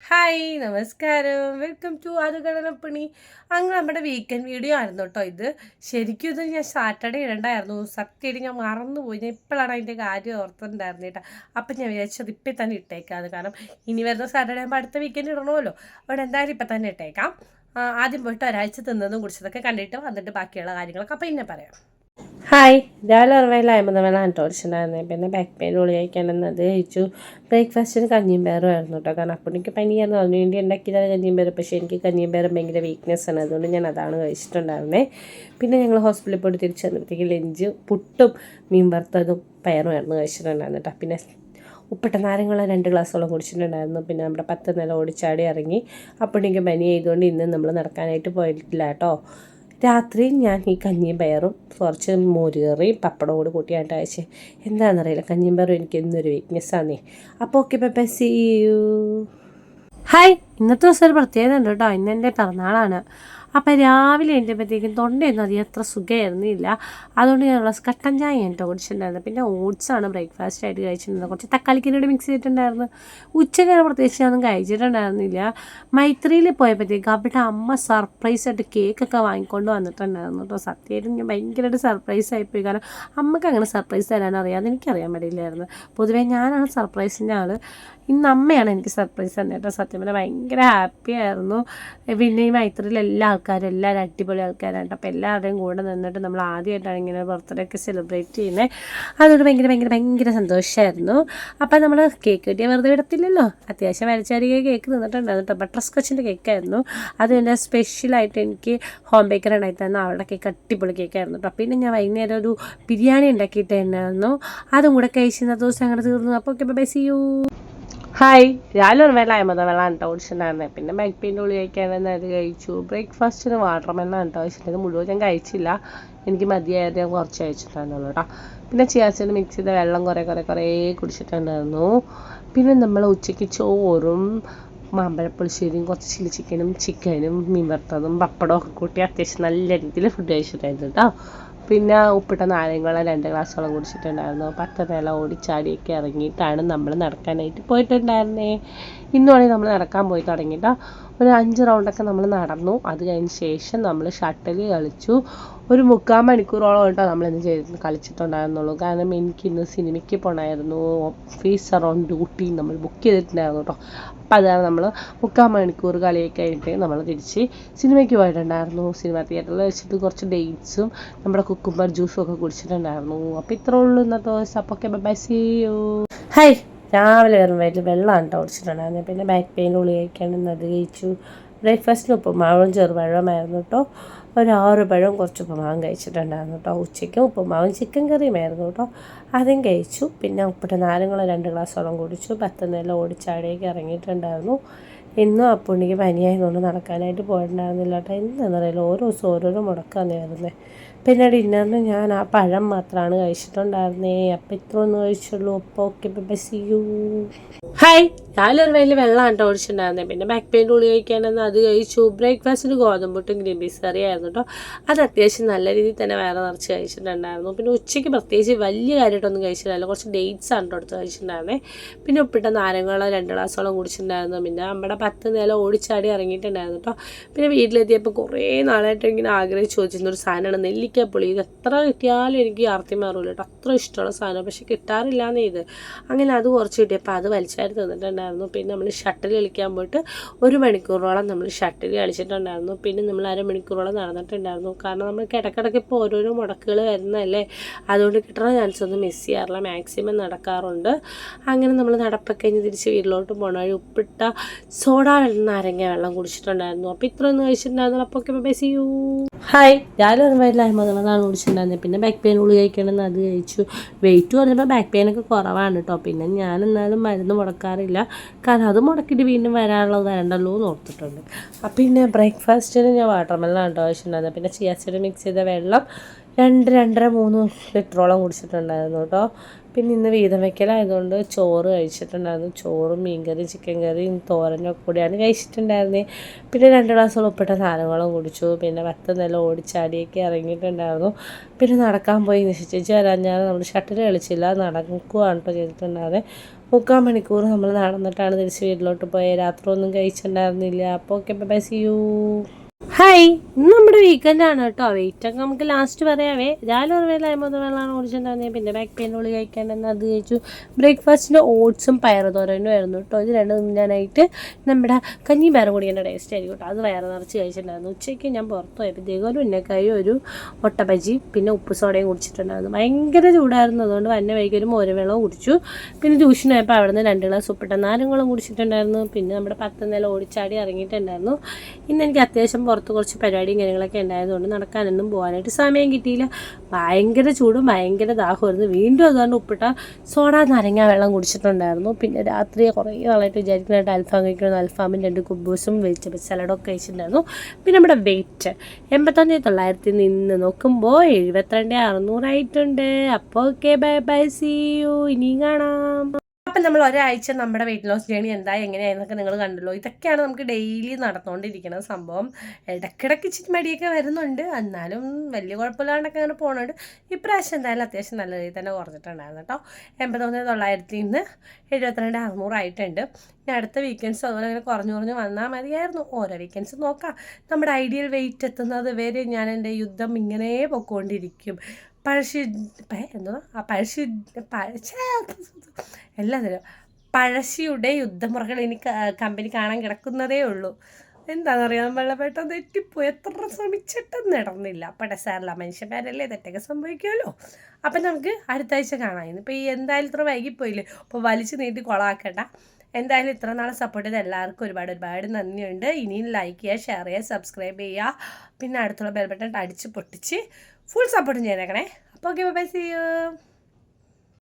Hi നമസ്കാരം, welcome to അത് കടലപ്പണി. അങ്ങ് നമ്മുടെ വീക്കെൻഡ് വീഡിയോ ആയിരുന്നു കേട്ടോ ഇത്. ശരിക്കും ഇത് ഞാൻ സാറ്റർഡേ ഇടണ്ടായിരുന്നു. സത്യമായിട്ട് ഞാൻ മറന്നുപോയി. ഞാൻ ഇപ്പോഴാണ് അതിൻ്റെ കാര്യം ഓർത്തിട്ടുണ്ടായിരുന്നു കേട്ടോ. അപ്പം ഞാൻ വിചാരിച്ചത് ഇപ്പം തന്നെ ഇട്ടേക്കാം. കാരണം ഇനി വരുന്ന സാറ്റർഡേ ആകുമ്പോൾ അടുത്ത വീക്കെൻഡ് ഇടണമല്ലോ. അവിടെ എന്തായാലും ഇപ്പം തന്നെ ഇട്ടേക്കാം. ആദ്യം പോയിട്ട് ഒരാഴ്ച തിന്നതും കുടിച്ചതൊക്കെ കണ്ടിട്ട് വന്നിട്ട് ബാക്കിയുള്ള കാര്യങ്ങളൊക്കെ അപ്പം ഇന്നെ പറയാം. ഹായ്, രാവിലെ ഉറവയില അമ്പതവേള ടോടിച്ചിട്ടുണ്ടായിരുന്നേ. പിന്നെ ബാക്ക് പെയിൻ ഗുളി കഴിക്കാനെന്നത് കഴിച്ചു. ബ്രേക്ക്ഫാസ്റ്റിന് കഞ്ഞിയും പയറും ആയിരുന്നു കേട്ടോ. കാരണം അപ്പോൾ എനിക്ക് പനിയായിരുന്നു, അതിന് വേണ്ടി ഉണ്ടാക്കിയതാണ് കഞ്ഞിയും പയറും. പക്ഷേ എനിക്ക് കഞ്ഞിയും പയറും ഭയങ്കര വീക്ക്നെസ് ആണ്, അതുകൊണ്ട് ഞാൻ അതാണ് കഴിച്ചിട്ടുണ്ടായിരുന്നേ. പിന്നെ ഞങ്ങൾ ഹോസ്പിറ്റലിൽ പോയിട്ട് തിരിച്ച് വന്നപ്പോഴത്തേക്ക് ലഞ്ച് പുട്ടും മീൻ വറുത്തതും പയറും ആയിരുന്നു കഴിച്ചിട്ടുണ്ടായിരുന്നു കേട്ടോ. പിന്നെ ഉപ്പിട്ട നാരങ്ങൾ 2 ഗ്ലാസ്സോളം കുടിച്ചിട്ടുണ്ടായിരുന്നു. പിന്നെ നമ്മുടെ 10 നില ഓടിച്ചാടി ഇറങ്ങി. അപ്പോൾ എനിക്ക് പനി ചെയ്തുകൊണ്ട് ഇന്ന് നമ്മൾ നടക്കാനായിട്ട് പോയിട്ടില്ല കേട്ടോ. രാത്രി ഞാൻ ഈ കഞ്ഞിയും പയറും കുറച്ച് മോരുകറിയും പപ്പടവും കൂടി കൂട്ടിയായിട്ട് അയച്ച്. എന്താണെന്നറിയില്ല, കഞ്ഞിയും പയറും എനിക്ക് എന്നൊരു വീക്ക്നെസ്സാന്നേ. അപ്പോൾ okay, bye, see you. Hi, ഇന്നത്തെ ദിവസം ഒരു പ്രത്യേകത ഉണ്ട് കേട്ടോ. ഇന്ന് എൻ്റെ പിറന്നാളാണ്. അപ്പം രാവിലെ എഴുന്നേൽക്കുമ്പോഴത്തേക്കും തൊണ്ടയൊന്നും അധികം അത്ര സുഖമായിരുന്നില്ല. അതുകൊണ്ട് ഞാൻ കട്ടൻ ചായ കേട്ടോ കുടിച്ചിട്ടുണ്ടായിരുന്നു. പിന്നെ ഓട്സാണ് ബ്രേക്ക്ഫാസ്റ്റ് ആയിട്ട് കഴിച്ചിട്ടുണ്ടായിരുന്നത്. കുറച്ച് തക്കാളിക്കനോട് മിക്സ് ചെയ്തിട്ടുണ്ടായിരുന്നു. ഉച്ചയ്ക്ക് പ്രത്യേകിച്ച് ഞാനൊന്നും കഴിച്ചിട്ടുണ്ടായിരുന്നില്ല. മൈത്രിയിൽ പോയപ്പോഴത്തേക്ക് അവിടെ അമ്മ സർപ്രൈസായിട്ട് കേക്കൊക്കെ വാങ്ങിക്കൊണ്ട് വന്നിട്ടുണ്ടായിരുന്നു കേട്ടോ. സത്യമായിട്ടും ഞാൻ ഭയങ്കരമായിട്ട് സർപ്രൈസ് ആയിപ്പോയി. കാരണം അമ്മക്ക് അങ്ങനെ സർപ്രൈസ് തരാൻ അറിയാമെന്ന് എനിക്കറിയാൻ പറ്റില്ലായിരുന്നു. പൊതുവേ ഞാനാണ് സർപ്രൈസിൻ്റെ ആൾ. ഇന്ന് അമ്മയാണ് എനിക്ക് സർപ്രൈസ് തന്നെ കേട്ടോ. സത്യം പറഞ്ഞാൽ ഭയങ്കര ഹാപ്പി ആയിരുന്നു. പിന്നെ ഈ മൈത്രിയിൽ എല്ലാ ആൾക്കാരും എല്ലാവരും അടിപൊളി ആൾക്കാരാണ്. അപ്പോൾ എല്ലാവരുടെയും കൂടെ നിന്നിട്ട് നമ്മൾ ആദ്യമായിട്ടാണ് ഇങ്ങനെ ബർത്ത്ഡേ ഒക്കെ സെലിബ്രേറ്റ് ചെയ്യുന്നത്. അതുകൊണ്ട് ഭയങ്കര ഭയങ്കര ഭയങ്കര സന്തോഷമായിരുന്നു. അപ്പോൾ നമ്മൾ കേക്ക് കിട്ടിയാൽ വെറുതെ ഇടത്തില്ലല്ലോ. അത്യാവശ്യം വരച്ചാരിക കേക്ക് നിന്നിട്ടുണ്ടായിരുന്നു കേട്ടോ. ബട്ടർ സ്കോച്ചിൻ്റെ കേക്കായിരുന്നു. അത് എൻ്റെ സ്പെഷ്യലായിട്ട് എനിക്ക് ഹോം ബേക്കർ ഉണ്ടായി തന്ന അവളുടെ കേക്ക് അടിപൊളി കേക്കായിരുന്നു കേട്ടോ. പിന്നെ ഞാൻ വൈകുന്നേരം ഒരു ബിരിയാണി ഉണ്ടാക്കിയിട്ടുണ്ടായിരുന്നു. അതും കൂടെ കഴിച്ചിരുന്ന ദിവസം അങ്ങനെ തീർന്നു. അപ്പോൾ okay, bye, see you. Hi, രാവിലെ ഒരു വെള്ളമാണ് കേട്ടോ കുടിച്ചിട്ടുണ്ടായിരുന്നത്. പിന്നെ ബാക്ക് പെയിൻ്റെ ഗുളി കഴിക്കാനെന്ന് അത് കഴിച്ചു. ബ്രേക്ക്ഫാസ്റ്റിന് വാട്ടർ മെല്ലാണ് കേട്ടോ കഴിച്ചിട്ടുള്ളത്. മുഴുവൻ ഞാൻ കഴിച്ചില്ല, എനിക്ക് മതിയായത് ഞാൻ കുറച്ച് കഴിച്ചിട്ടുണ്ടായിരുന്നുള്ളൂ കേട്ടോ. പിന്നെ ചിയാസിന് മിക്സ് ചെയ്ത വെള്ളം കുറേ കുടിച്ചിട്ടുണ്ടായിരുന്നു. പിന്നെ നമ്മൾ ഉച്ചയ്ക്ക് ചോറും മാമ്പഴപ്പുളിശ്ശേരിയും കുറച്ച് ചിക്കനും മീൻ വറുത്തതും പപ്പടവും ഒക്കെ കൂട്ടി അത്യാവശ്യം നല്ല രീതിയിൽ ഫുഡ് കഴിച്ചിട്ടായിരുന്നു കേട്ടോ. പിന്നെ ഉപ്പിട്ട നാരങ്ങ 2 ഗ്ലാസ്സോളം കുടിച്ചിട്ടുണ്ടായിരുന്നു. 10 നില ഓടിച്ചാടിയൊക്കെ ഇറങ്ങിയിട്ടാണ് നമ്മൾ നടക്കാനായിട്ട് പോയിട്ടുണ്ടായിരുന്നേ. ഇന്നുവാണെങ്കിൽ നമ്മൾ നടക്കാൻ പോയി തുടങ്ങിയിട്ട് ഒരു 5 റൗണ്ടൊക്കെ നമ്മൾ നടന്നു. അത് കഴിഞ്ഞ ശേഷം നമ്മൾ ഷട്ടിൽ കളിച്ചു. ഒരു 3/4 മണിക്കൂറോളം കേട്ടോ നമ്മളിന്ന് കളിച്ചിട്ടുണ്ടായിരുന്നുള്ളൂ. കാരണം എനിക്കിന്ന് സിനിമയ്ക്ക് പോകണമായിരുന്നു. ഓഫീസ് അറൗണ്ട് ഡ്യൂട്ടി നമ്മൾ ബുക്ക് ചെയ്തിട്ടുണ്ടായിരുന്നു കേട്ടോ. അപ്പോൾ അതാണ് നമ്മൾ 3/4 മണിക്കൂർ കളിയൊക്കെ ആയിട്ട് നമ്മൾ തിരിച്ച് സിനിമയ്ക്ക് പോയിട്ടുണ്ടായിരുന്നു. സിനിമ തിയേറ്ററിൽ വെച്ചിട്ട് കുറച്ച് ഡേറ്റ്സും നമ്മുടെ കുക്കുംബർ ജ്യൂസും ഒക്കെ കുടിച്ചിട്ടുണ്ടായിരുന്നു. അപ്പോൾ ഇത്രേ ഉള്ളൂ ഇന്നത്തെ ദിവസം. അപ്പോൾ okay, bye, see you. Hi, രാവിലെ വെറും വയറ്റിൽ വെള്ളമാണ് കേട്ടോ കുടിച്ചിട്ടുണ്ടായിരുന്നു. പിന്നെ ബാക്ക് പെയിൻ ഗുളി കഴിക്കാനെന്ന് അത് കഴിച്ചു. ബ്രേക്ക്ഫാസ്റ്റിന് ഉപ്പുമാവും ചെറുപഴമായിരുന്നു കേട്ടോ. ഒരു 6 പഴവും കുറച്ച് ഉപ്പുമാവും കഴിച്ചിട്ടുണ്ടായിരുന്നു കേട്ടോ. ഉച്ചയ്ക്കും ഉപ്പുമാവും ചിക്കൻ കറിയുമായിരുന്നു കേട്ടോ. അതും കഴിച്ചു. പിന്നെ ഉപ്പിട്ട നാരങ്ങൾ 2 ഗ്ലാസ്സോളം കുടിച്ചു. 10 നില ഓടിച്ചാടിയൊക്കെ ഇറങ്ങിയിട്ടുണ്ടായിരുന്നു. ഇന്നും അപ്പുണ്ണിക്ക് പനിയായതുകൊണ്ട് നടക്കാനായിട്ട് പോയിട്ടുണ്ടായിരുന്നില്ല കേട്ടോ. എന്താണെന്ന് അറിയില്ല, ഓരോ ദിവസം ഓരോരോ മുടക്കാന്ന് വരുന്നത്. പിന്നെ ഡിന്നറിന് ഞാൻ ആ പഴം മാത്രമാണ് കഴിച്ചിട്ടുണ്ടായിരുന്നേ. അപ്പം ഇത്ര ഒന്നും കഴിച്ചുള്ളൂ. അപ്പോൾ okay, bye, see you. Hi, രാവിലെ ഒരു വലിയ വെള്ളമാണ് കേട്ടോ ഒഴിച്ചിട്ടുണ്ടായിരുന്നത്. പിന്നെ ബാക്ക് പെയിൻ ഗുളി കഴിക്കാനെന്ന് അത് കഴിച്ചു. ബ്രേക്ക്ഫാസ്റ്റിന് ഗോതമ്പുട്ടും ഗ്രീൻ പീസ് കറിയായിരുന്നു കേട്ടോ. അത് അത്യാവശ്യം നല്ല രീതിയിൽ തന്നെ വേറെ നിറച്ച് കഴിച്ചിട്ടുണ്ടായിരുന്നു. പിന്നെ ഉച്ചയ്ക്ക് പ്രത്യേകിച്ച് വലിയ കാര്യമായിട്ടൊന്നും കഴിച്ചിട്ടില്ല. കുറച്ച് ഡേറ്റ്സ് ആണ് കേട്ടോ എടുത്ത് കഴിച്ചിട്ടുണ്ടായിരുന്നേ. പിന്നെ ഉപ്പിട്ട നാരങ്ങ 2 ഗ്ലാസ്സോളം കുടിച്ചിട്ടുണ്ടായിരുന്നു. പിന്നെ നമ്മുടെ 10 നില ഓടിച്ചാടി ഇറങ്ങിയിട്ടുണ്ടായിരുന്നു കേട്ടോ. പിന്നെ വീട്ടിലെത്തിയപ്പോൾ കുറേ നാളായിട്ട് ഇങ്ങനെ ആഗ്രഹിച്ച് ചോദിച്ചിരുന്നൊരു സാധനമാണ് നെല്ലിക്കപ്പുളി. ഇത് എത്ര കിട്ടിയാലും എനിക്ക് ആർത്തി മാറില്ല കേട്ടോ. അത്ര ഇഷ്ടമുള്ള സാധനം, പക്ഷെ കിട്ടാറില്ലാന്നേ ഇത്. അങ്ങനെ അത് കുറച്ച് കിട്ടിയപ്പോൾ അത് വലിച്ചാരി തന്നിട്ടുണ്ടായിരുന്നു. പിന്നെ നമ്മൾ ഷട്ടിൽ കളിക്കാൻ പോയിട്ട് 1 മണിക്കൂറോളം നമ്മൾ ഷട്ടിൽ കളിച്ചിട്ടുണ്ടായിരുന്നു. പിന്നെ നമ്മൾ 1/2 മണിക്കൂറോളം നടന്നിട്ടുണ്ടായിരുന്നു. കാരണം നമ്മൾ ഇടയ്ക്കിടയ്ക്ക് ഇപ്പോൾ ഓരോരോ മുടക്കുകൾ വരുന്നതല്ലേ, അതുകൊണ്ട് കിട്ടുന്ന ചാൻസ് ഒന്നും മിസ് ചെയ്യാറില്ല. മാക്സിമം നടക്കാറുണ്ട്. അങ്ങനെ നമ്മൾ നടപ്പൊക്കെ കഴിഞ്ഞ് തിരിച്ച് വീട്ടിലോട്ട് പോകണ വഴി ഉപ്പിട്ട സോഡ നാരങ്ങ വെള്ളം കുടിച്ചിട്ടുണ്ടായിരുന്നു. അപ്പോൾ ഇത്രയൊന്നും കഴിച്ചിട്ടുണ്ടായിരുന്നു. അപ്പോൾ ഒക്കെ, ബൈ, സീ യു. ഹായ്, രാവിലെ ഒരു വയറ്റിലാകുമ്പോൾ കുടിച്ചിട്ടുണ്ടായിരുന്നത്. പിന്നെ ബാക്ക് പെയിൻ ഗുളി കഴിക്കണമെന്ന് അത് കഴിച്ചു. വെയിറ്റ് പറഞ്ഞപ്പോൾ ബാക്ക് പെയിനൊക്കെ കുറവാണ് കേട്ടോ. പിന്നെ ഞാൻ എന്നാലും മരുന്ന് മുടക്കാറില്ല. കാരണം അത് മുടക്കിയിട്ട് വീണ്ടും വരാനുള്ളത് വേണ്ടല്ലോ എന്ന് ഓർത്തിട്ടുണ്ട്. അപ്പം പിന്നെ ബ്രേക്ക്ഫാസ്റ്റിന് ഞാൻ വാട്ടർ മെല്ലാണ് കേട്ടോ കഴിച്ചിട്ടുണ്ടായിരുന്നത്. പിന്നെ ചിയാ സീഡ് മിക്സ് ചെയ്ത വെള്ളം 2, 2.5, 3 ലിറ്ററോളം കുടിച്ചിട്ടുണ്ടായിരുന്നു കേട്ടോ. പിന്നെ ഇന്ന് വീതം വയ്ക്കലായതുകൊണ്ട് ചോറ് കഴിച്ചിട്ടുണ്ടായിരുന്നു. ചോറും മീൻകറിയും ചിക്കൻ കറിയും തോരനും ഒക്കെ കൂടിയാണ് കഴിച്ചിട്ടുണ്ടായിരുന്നത്. പിന്നെ 2 ഗ്ലാസ് ഉപ്പിട്ട സാധനങ്ങളും കുടിച്ചു. പിന്നെ 10 നില ഓടിച്ചാടിയൊക്കെ ഇറങ്ങിയിട്ടുണ്ടായിരുന്നു. പിന്നെ നടക്കാൻ പോയി. നിശ്ചയിച്ച് വരാഞ്ഞാൽ നമ്മൾ ഷട്ടിൽ കളിച്ചില്ല, നടക്കുകയാണ് കേട്ടോ ചെയ്തിട്ടുണ്ടായിരുന്നത്. 3/4 മണിക്കൂർ നമ്മൾ നടന്നിട്ടാണ് തിരിച്ച് വീട്ടിലോട്ട് പോയത്. രാത്രി ഒന്നും കഴിച്ചിട്ടുണ്ടായിരുന്നില്ല. അപ്പോൾ okay, bye, see you. Hi, ഇന്ന് നമ്മുടെ വീക്കെൻഡാണ് കേട്ടോ. വെയിറ്റൊക്കെ നമുക്ക് ലാസ്റ്റ് പറയാവേ. രാവിലെ ഒരു വേല 50 വെള്ളമാണ് കുടിച്ചിട്ടുണ്ടായിരുന്നത്. പിന്നെ ബാക്ക് പെയിൻ ഉള്ളി കഴിക്കാണ്ടെന്ന് അത് കഴിച്ചു. ബ്രേക്ക്ഫാസ്റ്റിന് ഓട്സും പയറുതോരനും ആയിരുന്നു കേട്ടോ. ഇത് രണ്ടും തിന്നാനായിട്ട് നമ്മുടെ കഞ്ഞി പയറും കുടിക്കേണ്ട ടേസ്റ്റ് ആയിരിക്കും കേട്ടോ. അത് വയറ് നിറച്ച് കഴിച്ചിട്ടുണ്ടായിരുന്നു. ഉച്ചയ്ക്ക് ഞാൻ പുറത്ത് പോയപ്പോഴത്തേക്കും ഒരു ഉന്നക്കായും ഒരു മുട്ടബജി പിന്നെ ഉപ്പ് സോഡയും കുടിച്ചിട്ടുണ്ടായിരുന്നു. ഭയങ്കര ചൂടായിരുന്നു. അതുകൊണ്ട് വന്ന വൈകി ഒരു മോര് വെള്ളവും കുടിച്ചു. പിന്നെ ട്യൂഷൻ പോയപ്പോൾ അവിടെ നിന്ന് 2 ഗ്ലാസ് ഉപ്പിട്ട നാരങ്ങളും കുടിച്ചിട്ടുണ്ടായിരുന്നു. പിന്നെ നമ്മുടെ 10 നില ഓടിച്ചാടി ഇറങ്ങിയിട്ടുണ്ടായിരുന്നു. ഇന്ന് എനിക്ക് അത്യാവശ്യം പുറത്ത് കുറച്ച് പരിപാടിയും കാര്യങ്ങളൊക്കെ ഉണ്ടായതുകൊണ്ട് നടക്കാനൊന്നും പോകാനായിട്ട് സമയം കിട്ടിയില്ല. ഭയങ്കര ചൂടും ഭയങ്കര ദാഹമായിരുന്നു. വീണ്ടും അതുകൊണ്ട് ഉപ്പിട്ട സോഡ നാരങ്ങ വെള്ളം കുടിച്ചിട്ടുണ്ടായിരുന്നു. പിന്നെ രാത്രി കുറേ നാളായിട്ട് വിചാരിക്കുന്നതായിട്ട് അൽഫാം കഴിക്കണം. അൽഫാമും 2 കുബൂസും വെജിറ്റബിൾ സലാഡൊക്കെ കഴിച്ചിട്ടുണ്ടായിരുന്നു. പിന്നെ നമ്മുടെ വെയിറ്റ് 85,900 നിന്ന് നോക്കുമ്പോൾ 72,600 ആയിട്ടുണ്ട്. അപ്പോൾ okay, bye bye, see you. ഇനിയും കാണാം. അപ്പം നമ്മൾ ഒരാഴ്ച നമ്മുടെ വെയിറ്റ് ലോസ് ജേണി എന്തായി എങ്ങനെയായിരുന്നൊക്കെ നിങ്ങൾ കണ്ടല്ലോ. ഇതൊക്കെയാണ് നമുക്ക് ഡെയിലി നടന്നുകൊണ്ടിരിക്കുന്ന സംഭവം. ഇടയ്ക്കിടയ്ക്ക് ഇച്ചിരി മടിയൊക്കെ വരുന്നുണ്ട്, എന്നാലും വലിയ കുഴപ്പമില്ലാണ്ടൊക്കെ അങ്ങനെ പോകുന്നുണ്ട്. ഇപ്രാവശ്യം എന്തായാലും അത്യാവശ്യം നല്ല രീതിയിൽ തന്നെ കുറഞ്ഞിട്ടുണ്ടായിരുന്നു കേട്ടോ. 81,900 നിന്ന് 72,600 ആയിട്ടുണ്ട്. ഇനി അടുത്ത വീക്കെൻഡ്സ് അതുപോലെ അങ്ങനെ കുറഞ്ഞു വന്നാൽ മതിയായിരുന്നു. ഓരോ വീക്കെൻഡ്സ് നോക്കാം. നമ്മുടെ ഐഡിയൽ വെയിറ്റ് എത്തുന്നത് വരെ ഞാൻ എൻ്റെ യുദ്ധം ഇങ്ങനെ പൊയ്ക്കൊണ്ടിരിക്കും. പഴശ്ശിയുടെ യുദ്ധമുറകൾ എനിക്ക് കമ്പനി കാണാൻ കിടക്കുന്നതേ ഉള്ളൂ. എന്താണെന്നറിയാം, വെള്ളപ്പെട്ട തെറ്റിപ്പോയി. എത്ര ശ്രമിച്ചിട്ടും നടന്നില്ല. പടസാറില്ല, മനുഷ്യന്മാരല്ലേ, തെറ്റൊക്കെ സംഭവിക്കുമല്ലോ. അപ്പം നമുക്ക് അടുത്ത ആഴ്ച കാണാം. ഇന്നിപ്പോൾ എന്തായാലും ഇത്ര വൈകിപ്പോയില്ലേ, അപ്പോൾ വലിച്ചു നീട്ടി കൊളാക്കണ്ട. എന്തായാലും ഇത്ര നാളെ സപ്പോർട്ട് ചെയ്ത എല്ലാവർക്കും ഒരുപാട് നന്ദിയുണ്ട്. ഇനിയും ലൈക്ക് ചെയ്യുക, ഷെയർ ചെയ്യുക, സബ്സ്ക്രൈബ് ചെയ്യുക. പിന്നെ അടുത്തുള്ള ബെൽ ബട്ടൺ അടിച്ച് പൊട്ടിച്ച് ഫുൾ സപ്പോർട്ടും ചെയ്തേക്കണേ. അപ്പോൾ ഓക്കെ, ബൈ, സീ യു.